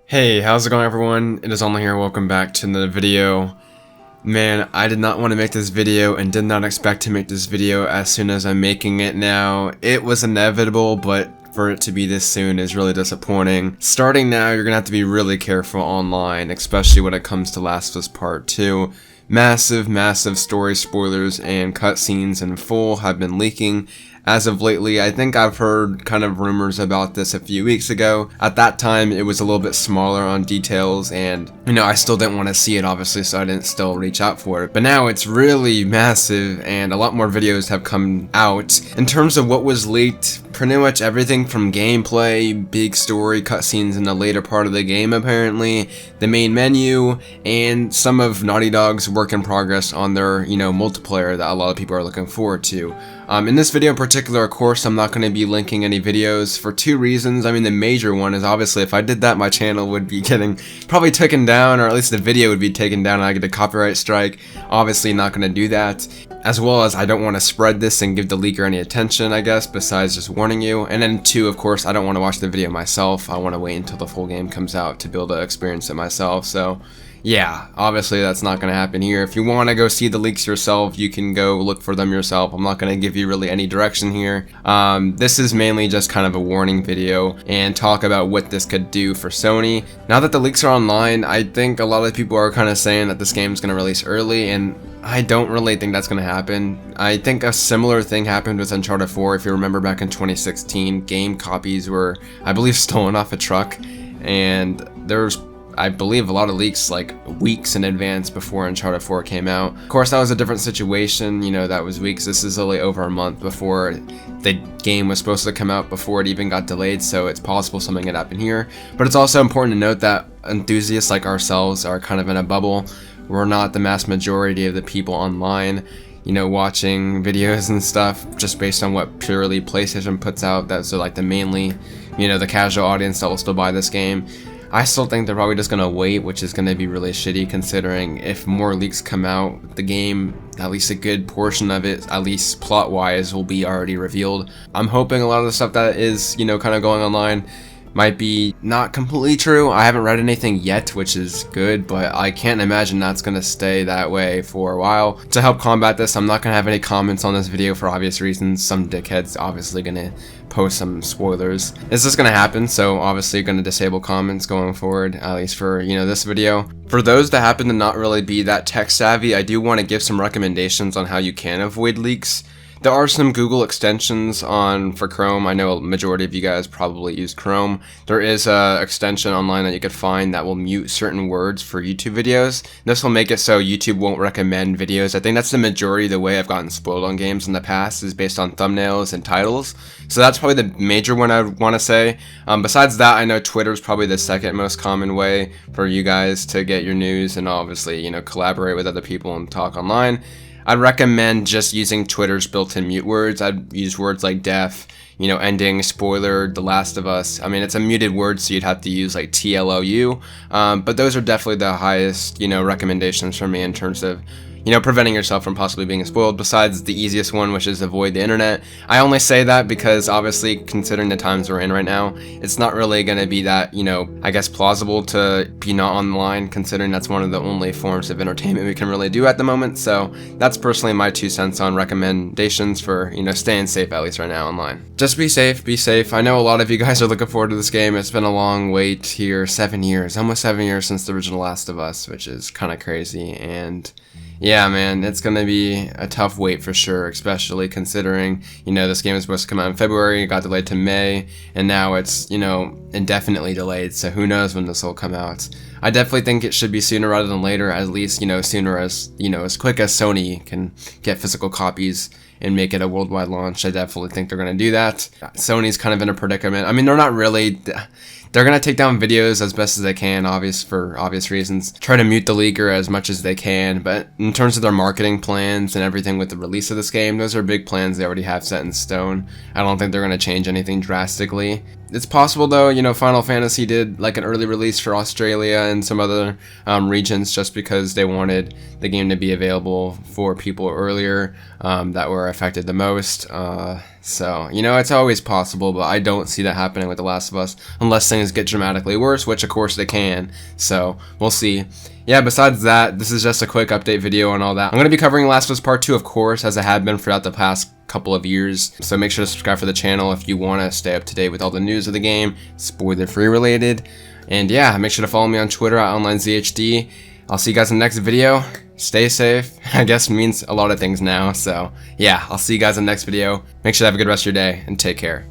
Hey, how's it going everyone? It is Only here, welcome back to another video. Man, I did not want to make this video and did not expect to make this video as soon as I'm making it now. It was inevitable, but for it to be this soon is really disappointing. Starting now, you're gonna have to be really careful online, especially when it comes to Last of Us Part 2. Massive story spoilers and cutscenes in full have been leaking as of lately. I think I've heard kind of rumors about this a few weeks ago. At that time, it was a little bit smaller on details, and I still didn't want to see it obviously, so I didn't still reach out for it. But now it's really massive, and a lot more videos have come out. In terms of what was leaked, pretty much everything from gameplay, big story, cutscenes in the later part of the game apparently, the main menu, and some of Naughty Dog's work in progress on their, multiplayer that a lot of people are looking forward to. In this video in particular, of course, I'm not going to be linking any videos for two reasons. I mean, the major one is obviously if I did that, my channel would be getting probably taken down, or at least the video would be taken down and I get a copyright strike. Obviously not going to do that. As well as I don't want to spread this and give the leaker any attention, I guess, besides just warning you. And then two, of course, I don't want to watch the video myself. I want to wait until the full game comes out to be able to experience it myself. So yeah, obviously that's not going to happen here. If you want to go see the leaks yourself, you can go look for them yourself. I'm not going to give you really any direction here. This is mainly just kind of a warning video and talk about what this could do for Sony. Now that the leaks are online, I think a lot of people are kind of saying that this game is going to release early, and I don't really think that's going to happen. I think a similar thing happened with Uncharted 4. If you remember back in 2016, game copies were, I believe, stolen off a truck, and there's, I believe, a lot of leaks like weeks in advance before Uncharted 4 came out. Of course, that was a different situation, that was weeks. This is only over a month before the game was supposed to come out, before it even got delayed, so it's possible something could happen here. But it's also important to note that enthusiasts like ourselves are kind of in a bubble. We're not the mass majority of the people online, watching videos and stuff just based on what purely PlayStation puts out. That's like the mainly, the casual audience that will still buy this game. I still think they're probably just going to wait, which is going to be really shitty considering if more leaks come out, the game, at least a good portion of it, at least plot-wise, will be already revealed. I'm hoping a lot of the stuff that is, kind of going online might be not completely true. I haven't read anything yet, which is good, but I can't imagine that's going to stay that way for a while. To help combat this, I'm not going to have any comments on this video for obvious reasons. Some dickhead's obviously going to post some spoilers. It's just going to happen, so obviously going to disable comments going forward, at least for, this video. For those that happen to not really be that tech savvy, I do want to give some recommendations on how you can avoid leaks. There are some Google extensions for Chrome. I know a majority of you guys probably use Chrome. There is an extension online that you could find that will mute certain words for YouTube videos. This will make it so YouTube won't recommend videos. I think that's the majority of the way I've gotten spoiled on games in the past, is based on thumbnails and titles. So that's probably the major one I would want to say. Besides that, I know Twitter is probably the second most common way for you guys to get your news and obviously, collaborate with other people and talk online. I'd recommend just using Twitter's built-in mute words. I'd use words like def, ending, spoiler, The Last of Us. I mean, it's a muted word, so you'd have to use like TLOU. But those are definitely the highest, recommendations for me in terms of, preventing yourself from possibly being spoiled, besides the easiest one, which is avoid the internet. I only say that because obviously, considering the times we're in right now, it's not really going to be that, I guess plausible to be not online, considering that's one of the only forms of entertainment we can really do at the moment. So that's personally my 2 cents on recommendations for, staying safe, at least right now online. Just be safe, be safe. I know a lot of you guys are looking forward to this game. It's been a long wait here, 7 years, almost 7 years since the original Last of Us, which is kind of crazy. And yeah, man, it's going to be a tough wait for sure, especially considering, this game was supposed to come out in February, it got delayed to May, and now it's, indefinitely delayed, so who knows when this will come out. I definitely think it should be sooner rather than later, at least, sooner as, as quick as Sony can get physical copies and make it a worldwide launch. I definitely think they're going to do that. Sony's kind of in a predicament. I mean, they're not really. They're going to take down videos as best as they can, for obvious reasons. Try to mute the leaker as much as they can, but in terms of their marketing plans and everything with the release of this game, those are big plans they already have set in stone. I don't think they're going to change anything drastically. It's possible though, Final Fantasy did like an early release for Australia and some other regions just because they wanted the game to be available for people earlier that were are affected the most. So, you know, it's always possible, but I don't see that happening with The Last of Us unless things get dramatically worse, which of course they can. So, we'll see. Yeah, besides that, this is just a quick update video on all that. I'm going to be covering Last of Us Part 2, of course, as I have been throughout the past couple of years. So make sure to subscribe for the channel if you want to stay up to date with all the news of the game, spoiler-free related. And yeah, make sure to follow me on Twitter at OnlineZHD. I'll see you guys in the next video. Stay safe. I guess means a lot of things now. So yeah, I'll see you guys in the next video. Make sure to have a good rest of your day and take care.